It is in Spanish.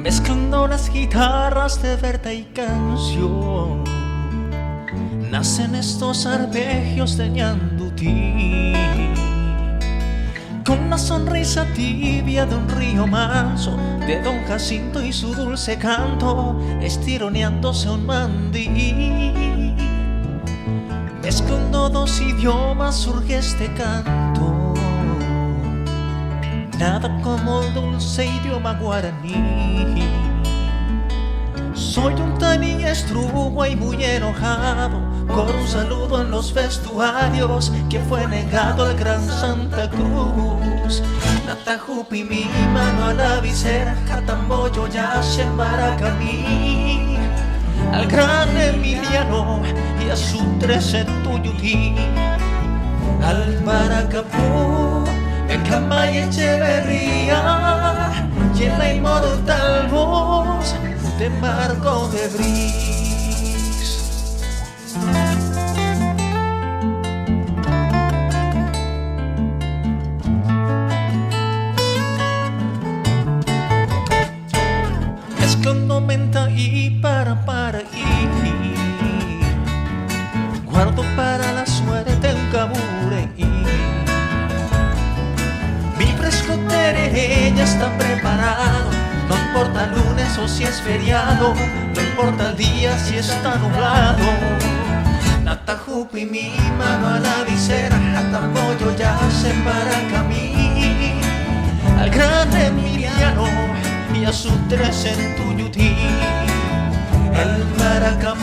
mezclando las guitarras de verdad y canción. Nacen estos arpegios de Ñandutí, con la sonrisa tibia de un río manso, de Don Jacinto y su dulce canto, estironeándose un mandí. Mezclando dos idiomas surge este canto, nada como el dulce idioma guaraní. Soy un taní estrugo y muy enojado, con un saludo en los vestuarios que fue negado al gran Santa Cruz. Natajupi mi mano a la visera, Jatamboyo ya se Maracamí, al gran Emiliano y a su 13 Tuyutí, al Maracapú, el Camay Echeverría y en la inmortal voz de Marco de Bris. Mezclando menta y para y guardo para la suerte un cabureí. Mi frescotere ya está preparado, no importa lunes o si es feriado, no importa el día si está nublado. Natajupi mi mano a la visera, Jatamboyo ya se Maracamí, al gran Emiliano y a su 13 en Tuyutí, el Maracamí.